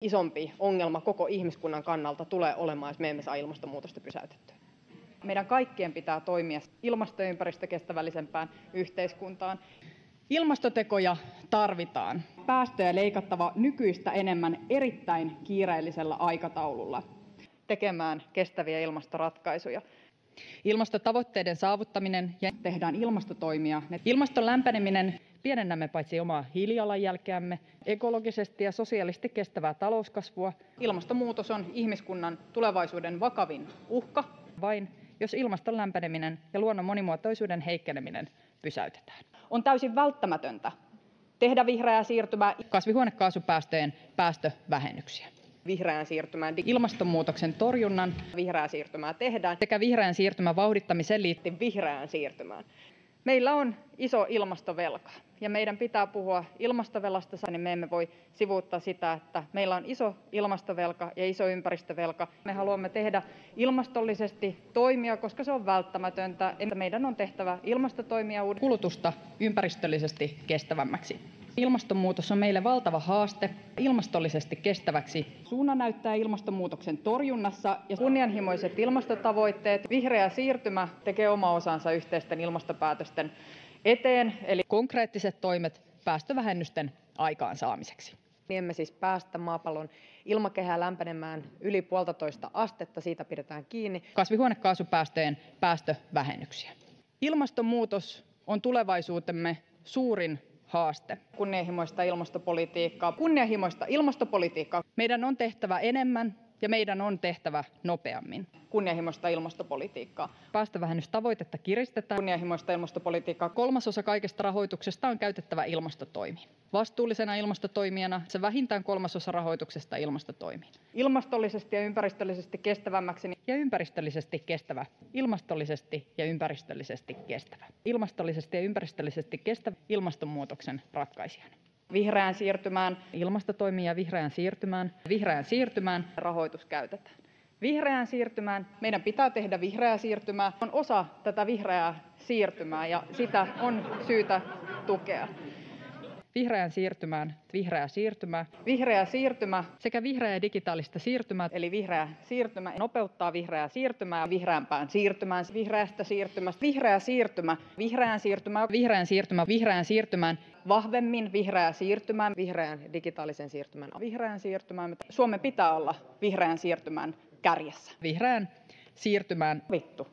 isompi ongelma koko ihmiskunnan kannalta tulee olemaan, jos me emme saa ilmastonmuutosta pysäytettyä. Meidän kaikkien pitää toimia ilmasto- ja ympäristökestävällisempään yhteiskuntaan. Ilmastotekoja tarvitaan. Päästöjä leikattava nykyistä enemmän erittäin kiireellisellä aikataululla. Tekemään kestäviä ilmastoratkaisuja. Ilmastotavoitteiden saavuttaminen ja tehdään ilmastotoimia. Ilmaston lämpeneminen pienennämme paitsi omaa hiilijalanjälkeämme, ekologisesti ja sosiaalisesti kestävää talouskasvua. Ilmastonmuutos on ihmiskunnan tulevaisuuden vakavin uhka. Vain jos ilmaston lämpeneminen ja luonnon monimuotoisuuden heikkeneminen pysäytetään. On täysin välttämätöntä tehdä vihreää siirtymää, kasvihuonekaasupäästöjen päästövähennyksiä. Vihreään siirtymään, ilmastonmuutoksen torjunnan, vihreää siirtymää tehdään sekä vihreän siirtymän vauhdittamiseen liittyen vihreään siirtymään. Meillä on iso ilmastovelka ja meidän pitää puhua ilmastovelasta, niin me emme voi sivuuttaa sitä, että meillä on iso ilmastovelka ja iso ympäristövelka. Me haluamme tehdä ilmastollisesti toimia, koska se on välttämätöntä. Meidän on tehtävä ilmastotoimia kulutusta ympäristöllisesti kestävämmäksi. Ilmastonmuutos on meille valtava haaste ilmastollisesti kestäväksi. Suunnan näyttää ilmastonmuutoksen torjunnassa ja kunnianhimoiset ilmastotavoitteet. Vihreä siirtymä tekee oma osansa yhteisten ilmastopäätösten eteen, eli konkreettiset toimet päästövähennysten aikaansaamiseksi. Emme siis päästä maapallon ilmakehää lämpenemään yli 1,5 astetta, siitä pidetään kiinni. Kasvihuonekaasupäästöjen päästövähennyksiä. Ilmastonmuutos on tulevaisuutemme suurin haaste. Kunnianhimoista ilmastopolitiikkaa. Kunnianhimoista ilmastopolitiikkaa. Meidän on tehtävä enemmän ja meidän on tehtävä nopeammin. Kunnianhimoista ilmastopolitiikkaa. Päästövähennystavoitetta kiristetään. Kunnianhimoista ilmastopolitiikkaa. 1/3 kaikesta rahoituksesta on käytettävä ilmastotoimiin. Vastuullisena ilmastotoimijana se vähintään 1/3 rahoituksesta ilmastotoimiin. Ilmastollisesti ja ympäristöllisesti kestävämmäksi. Ja ympäristöllisesti kestävä. Ilmastollisesti ja ympäristöllisesti kestävä. Ilmastollisesti ja ympäristöllisesti kestävä ilmastonmuutoksen ratkaisijana. Vihreään siirtymään. Ilmastotoimiin ja vihreään siirtymään. Vihreään siirtymään. Rahoitus käytetään. Vihreään siirtymään. Meidän pitää tehdä vihreää siirtymää. On osa tätä vihreää siirtymää ja sitä on syytä tukea. Vihreään siirtymään, vihreää siirtymää. Vihreä siirtymä sekä vihreää ja digitaalista siirtymää. Eli vihreä siirtymä nopeuttaa vihreää siirtymää vihreämpään siirtymään, vihreästä siirtymästä, vihreä siirtymä, vihreään siirtymään, vihreään siirtymään, vihreään siirtymään, vahvemmin vihreää siirtymään, vihreän digitaalisen siirtymän, vihreään siirtymään. Suomen pitää olla vihreän siirtymän kärjessä. Vihreään siirtymään vittu.